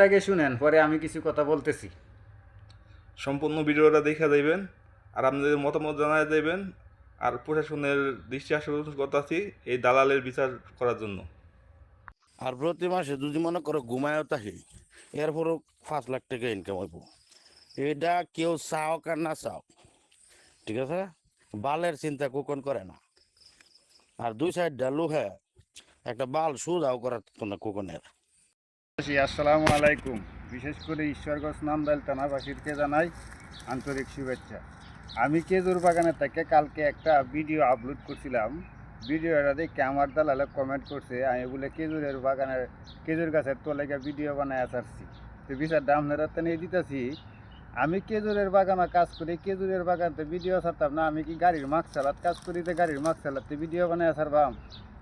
আগে শুনেন, পরে আমি কিছু কথা বলতেছি। সম্পূর্ণ ভিডিওটা দেখে যাইবেন আর আপনাদের মতামত জানাই যাইবেন। আর প্রশাসনের দৃষ্টি আকর্ষণ করতেছি এই দালালের বিচার করার জন্য। আর প্রতি মাসে যদি মনে করো ঘুমায়ও থাকি এরপরও 5 লাখ টাকা ইনকাম হইব। এটা কেউ চাও আর না চাও, ঠিক আছে, বালের চিন্তা কোকন করে না। আর দুই সাইডটা লোহে একটা বাল সুদাও করার না কোকনের। আসসালামু আলাইকুম। বিশেষ করে ঈশ্বরগঞ্জ নামদাইল থানাবাসীকে জানাই আন্তরিক শুভেচ্ছা। আমি খেজুর বাগানের থেকে কালকে একটা ভিডিও আপলোড করছিলাম। ভিডিওটা দেখে আমার দালালে কমেন্ট করছে আমি বলে খেজুরের বাগানের খেজুর গাছের তলে গিয়ে ভিডিও বানায় আসছি। তো বিচারটা আপনারা তো নিয়ে দিতেছি। আমি খেজুরের বাগানে কাজ করি, খেজুরের বাগানতে ভিডিও ছাড়তাম না। আমি কি গাড়ির মাস্ক চালাত কাজ করি, তো গাড়ির মাস্ক চালাতে ভিডিও বানায় ছাড়বাম?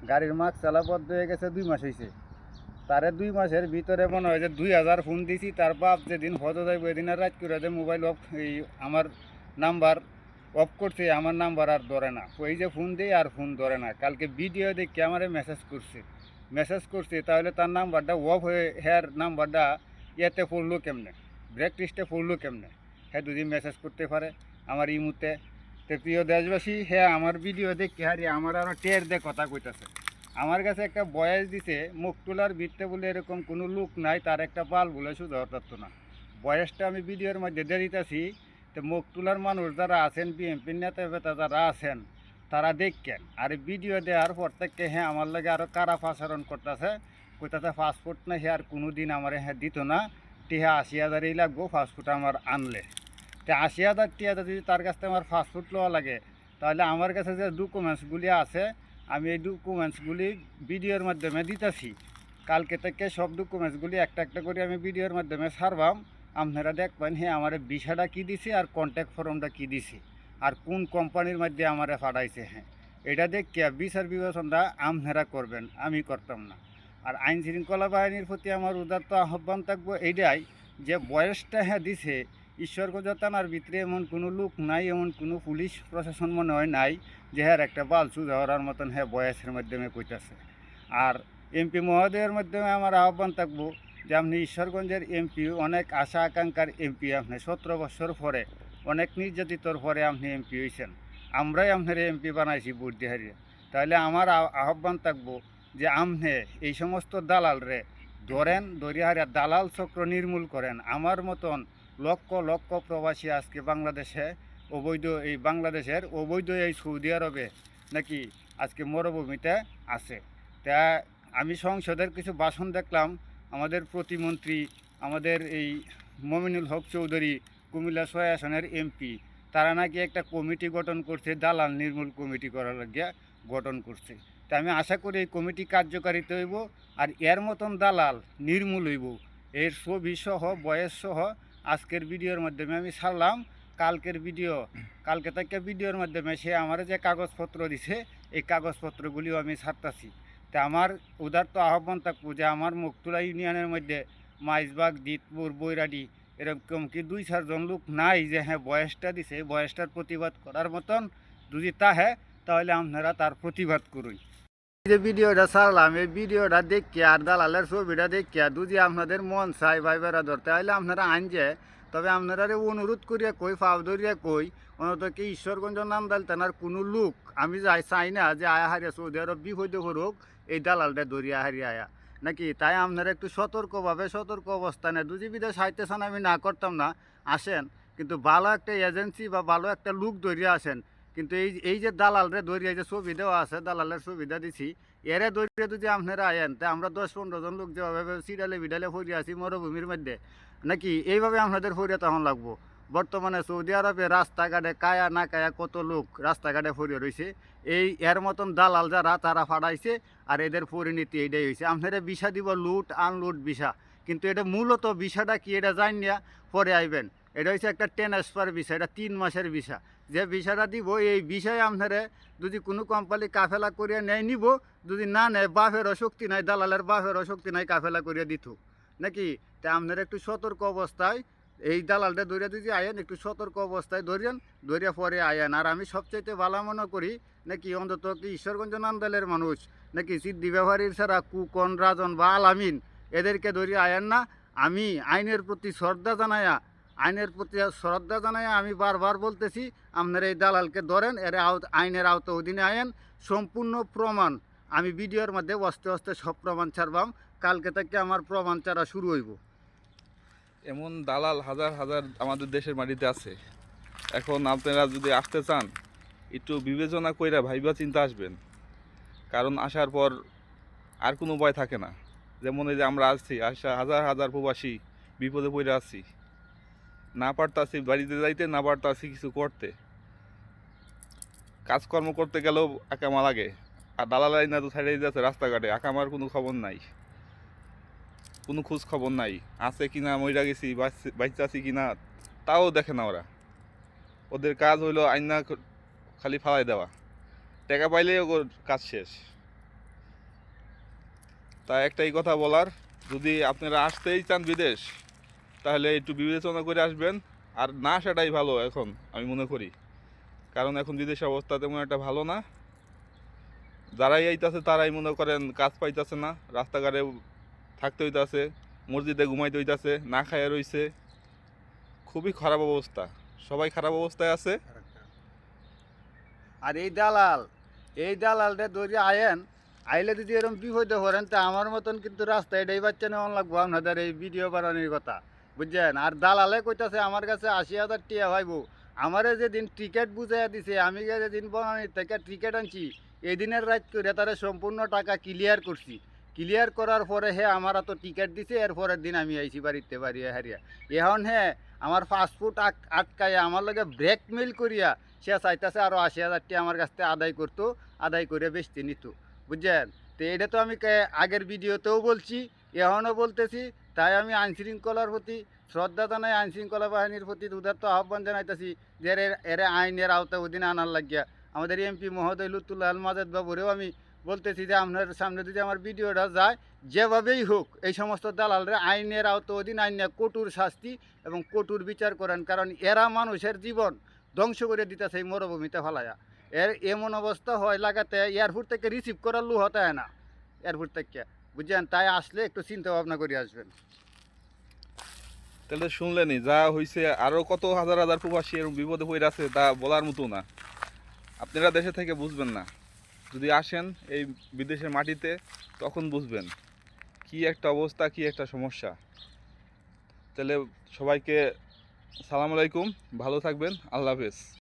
গাড়ির মাস্ক চালা বদ্ধ হয়ে গেছে 2 মাস হয়েছে। তারে 2 মাসের ভিতরে মনে হয় যে 2000 ফোন দিছি। তার বাপ যেদিন হজ যাইব এদিন আর রাত করে যে মোবাইল অফ, এই আমার নাম্বার অফ করছে, আমার নাম্বার আর ধরে না। ওই যে ফোন দিই আর ফোন ধরে না। কালকে ভিডিও দেখে আমারে মেসেজ করছে তাহলে তার নাম্বারটা অফ হয়ে হ্যার নাম্বারটা ইয়েতে পড়লো কেমনে, ব্রেক লিস্টে পড়লো কেমনে? হ্যাঁ যদি মেসেজ করতে পারে আমার এই মুহূর্তে। তো প্রিয় দেশবাসী, হ্যাঁ আমার ভিডিও দেখে হারি আমার আরও টের দিয়ে কথা কইতাছে। আমার কাছে একটা বয়স দিছে মুখ তোলার ভিত্তে বলে এরকম কোনো লোক নাই, তার একটা পাল বলে শুধু অর্থাৎ না। বয়সটা আমি ভিডিওর মধ্যে দিয়ে দিতেছি। তো মুখ তোলার মানুষ যারা আছেন, বিএনপির নেতা ফেতা যারা আছেন, তারা দেখেন। আর ভিডিও দেওয়ার পর থেকে হ্যাঁ আমার লাগে আরও কারা আচরণ করতেছে, কইতাছে পাসপোর্ট না হ্যাঁ আর কোনো দিন আমার হ্যাঁ দিত না, টিহা 80,000ই লাগবো পাসপোর্ট আমার আনলে। তো 80,000 টিহা যদি তার কাছ থেকে আমার পাসপোর্ট লওয়া লাগে, তাহলে আমার কাছে যে ডকুমেন্টসগুলি আছে আমি এই ডকুমেন্টসগুলি ভিডিওর মাধ্যমে দিতেছি। কালকে থেকে সব ডকুমেন্টসগুলি একটা একটা করে আমি ভিডিওর মাধ্যমে ছাড়বাম। আপনারা দেখবেন হ্যাঁ আমার ভিসাটা কী দিছে আর কন্ট্যাক্ট ফর্মটা কী দিছে আর কোন কোম্পানির মধ্যে আমারে পাঠাইছে। হ্যাঁ এটা দেখে বিচার বিবেচনা আপনারা করবেন, আমি করতাম না। আর আইন শৃঙ্খলা বাহিনীর প্রতি আমার উদাত্ত আহ্বান থাকবো এইটাই যে বয়সটা হ্যাঁ দিছে, ঈশ্বরগঞ্জ থানার ভিতরে এমন কোনো লোক নাই, এমন কোনো পুলিশ প্রশাসন মনে হয় নাই যে হ্যাঁ একটা বালচু যাওয়ার মতন হ্যাঁ বয়সের মাধ্যমে কইতাছে। আর এমপি মহোদয়ের মাধ্যমে আমার আহ্বান থাকবো যে আপনি ঈশ্বরগঞ্জের এমপি, অনেক আশা আকাঙ্ক্ষার এমপি, আপনি 17 বছর পরে অনেক নির্যাতিতর পরে আপনি এমপি হয়েছেন। আমরাই আপনার এমপি বানাইছি ভোট দিয়ে হারিয়ে। তাহলে আমার আহ্বান থাকবো যে আপনি এই সমস্ত দালালরে ধরেন, ধরিয়া হারিয়া দালাল চক্র নির্মূল করেন। আমার মতন লক্ষ লক্ষ প্রবাসী আজকে বাংলাদেশে অবৈধ, এই বাংলাদেশের অবৈধ এই সৌদি আরবে নাকি আজকে মরুভূমিতে আছে। তা আমি সংসদের কিছু ভাষণ দেখলাম, আমাদের প্রতিমন্ত্রী, আমাদের এই মমিনুল হক চৌধুরী, কুমিল্লা 6 আসনের এমপি, তারা নাকি একটা কমিটি গঠন করছে, দালাল নির্মূল কমিটি করার লাগিয়া গঠন করছে। তা আমি আশা করি এই কমিটি কার্যকারিত হইব আর এর মতন দালাল নির্মূল হইব। এর ছবি সহ বয়স সহ আজকের ভিডিওর মাধ্যমে আমি ছাড়লাম। কালকের ভিডিও, কালকে থেকে ভিডিওর মাধ্যমে সে আমার যে কাগজপত্র দিছে এই কাগজপত্রগুলিও আমি ছাড়তাছি। তা আমার উদারত আহ্বান থাকবো যে আমার মুক্তুলা ইউনিয়নের মধ্যে মাইজবাগ, দিতপুর, বৈরাডি এরকম কি 2-4 জন লোক নাই যে হ্যাঁ বয়সটা দিছে, বয়সটার প্রতিবাদ করার মতন যদি তাহে, তাহলে আপনারা তার প্রতিবাদ করুন। যে ভিডিওটা ছাড়লাম এই ভিডিওটা দেখি আর দালালের ছবিটা দেখি যদি আপনাদের মন চাই ভাই বেড়াদর, তাহলে আপনারা আনছে। তবে আপনারা অনুরোধ করিয়া কই, ফাও ধরিয়া কই, অন্তত কি ঈশ্বরগঞ্জ নামদাইল থানার কোনো লোক আমি যাই চাই না যে আয়া হারিয়া সৌদি আরব বিপদে করুক এই দালালটা ধরিয়া হারিয়া আয়া নাকি। তাই আপনারা একটু সতর্কভাবে, সতর্ক অবস্থানে, দুজি বিদেশ চান আমি না করতাম না, আসেন কিন্তু ভালো একটা এজেন্সি বা ভালো একটা লোক ধরিয়া আসেন। কিন্তু এই যে দালালরে ধরিয়া যে ছবি দেওয়া আছে, দালালের সুবিধা দিছি, এরে ধরিয়া যদি আপনারা আয়েন তা আমরা 10-15 জন লোক যেভাবে সিডালে বিডালে ফরিয়া আছি মরুভূমির মধ্যে নাকি, এইভাবে আপনাদের ফরিয়া তখন লাগবো। বর্তমানে সৌদি আরবে রাস্তাঘাটে কায়া না কায়া কত লোক রাস্তাঘাটে ফরিয়া রয়েছে, এই এর মতন দালাল যারা তারা ফাড়াইছে। আর এদের পরিণতি এইটাই হয়েছে, আপনারা ভিসা দিব লুট আনলুট ভিসা, কিন্তু এটা মূলত ভিসাটা কি এটা জান না পরে আইবেন। এটা হচ্ছে একটা ট্রান্সফার ভিসা, এটা 3 মাসের ভিসা। যে ভিসাটা দিব এই বিষয়ে আপনারা যদি কোনো কোম্পানি কাফেলা করিয়া নেয় নিব, যদি না নেয় বাফেরও শক্তি নাই, দালালের বাফেরও শক্তি নাই কাফেলা করিয়া দিত নাকি। তা আপনারা একটু সতর্ক অবস্থায় এই দালালটা ধরিয়া যদি আয়েন, একটু সতর্ক অবস্থায় ধরিয়েন, ধরিয়া পরে আয়েন। আর আমি সবচাইতে ভালো মনে করি নাকি অন্তত কি ঈশ্বরগঞ্জ নান্দালের মানুষ নাকি সিদ্ধি ব্যবহারীর ছাড়া কুকন, রাজন বা আলামিন এদেরকে ধরিয়ে আয়েন না। আমি আইনের প্রতি শ্রদ্ধা জানায়া আমি বারবার বলতেছি আপনারা এই দালালকে ধরেন, এর আইনের আওতা অধীনে আইন সম্পূর্ণ প্রমাণ আমি ভিডিওর মধ্যে অস্তে অস্তে সব প্রমাণ ছাড়বাম। কালকে থেকে আমার প্রমাণ ছাড়া শুরু হইব। এমন দালাল হাজার হাজার আমাদের দেশের মাটিতে আছে। এখন আপনারা যদি আসতে চান একটু বিবেচনা কইরা ভাইবা চিন্তা আসবেন, কারণ আসার পর আর কোনো উপায় থাকে না। যেমন এই যে আমরা আসছি, আসা হাজার হাজার প্রবাসী বিপদে পড়ে আছি, না পারতাছি বাড়িতে যাইতে, না পারতাছি কিছু করতে, কাজকর্ম করতে গেলেও আকামা লাগে। আর দালাল আইনা তো ছাড়িয়ে যাচ্ছে রাস্তাঘাটে, আকামার কোনো খবর নাই, কোনো খোঁজ খবর নাই, আছে কিনা, মইরা গেছি, বাচ্চা আছি কিনা তাও দেখে না ওরা। ওদের কাজ হইলো আইনা খালি ফালাই দেওয়া, টাকা পাইলেই ওর কাজ শেষ। তা একটাই কথা বলার, যদি আপনারা আসতেই চান বিদেশ, তাহলে একটু বিবেচনা করে আসবেন। আর না আসাটাই ভালো এখন আমি মনে করি, কারণ এখন বিদেশের অবস্থা তেমন একটা ভালো না। যারাই আইতাছে তারাই মনে করেন কাজ পাইতাছে না, রাস্তাঘাটে থাকতে হইতাছে, মসজিদে ঘুমাইতে হইতাছে, না খাইয়া রইছে। খুবই খারাপ অবস্থা, সবাই খারাপ অবস্থায় আছে। আর এই দালালটা ধরে আইলে যদি এরকম বিপদে করেন, তা আমার মতন কিন্তু রাস্তায় এটাই বাচ্চা নেওয়া লাগবো আপনাদের এই ভিডিও বানানোর কথা, বুঝছেন। আর দালালে কইতাছে আমার কাছে 80,000 টিয়া ভাইব। আমারে যেদিন টিকিট বুঝাইয়া দিছে, আমি যেদিন বনানির থেকে টিকিট আনছি, এই দিনের রাত করে তারা সম্পূর্ণ টাকা ক্লিয়ার করছি। ক্লিয়ার করার পরে আমার তো টিকিট দিছে, এর পরের দিন আমি আইছি বাড়িতে হারিয়া। এখন আমার পাসপোর্ট আটকাইয়া আমার লগে ব্ল্যাকমেইল করিয়া সে চাইতেছে আরও 80,000 টিয়া আমার কাছ থেকে আদায় করে বেচতে নিত, বুঝছেন। তো এটা তো আমি আগের ভিডিওতেও বলছি, এখনও বলতেছি। তাই আমি আইনশৃঙ্খলার প্রতি শ্রদ্ধা জানাই, আইনশৃঙ্খলা বাহিনীর প্রতি উদারত আহ্বান জানাইতেছি যে এর আইনের আওতা অধীনে আনার লাগিয়া। আমাদের এমপি মহোদয় লুৎফুল্লাহ আল মাজেদ বাবুরেও আমি বলতেছি যে আপনার সামনে যদি আমার ভিডিওটা যায়, যেভাবেই হোক এই সমস্ত দালালরা আইনের আওতা অধীন আইনে কঠোর শাস্তি এবং কঠোর বিচার করেন, কারণ এরা মানুষের জীবন ধ্বংস করে দিতেছে এই মরুভূমিতে ফেলাইয়া। এমন অবস্থা হয় লাগাতে এয়ারপোর্ট থেকে রিসিভ করার লু হতে হয় না এয়ারপোর্ট থেকে, বুঝছেন। তাই আসলে একটু চিন্তা ভাবনা করে আসবেন। তাহলে শুনলেনি যা হয়েছে, আরও কত হাজার হাজার প্রবাসী এরকম বিপদে পড়ে আছে তা বলার মতো না। আপনারা দেশে থেকে বুঝবেন না, যদি আসেন এই বিদেশের মাটিতে তখন বুঝবেন কি একটা অবস্থা, কি একটা সমস্যা। তাহলে সবাইকে সালাম আলাইকুম, ভালো থাকবেন, আল্লাহ হাফেজ।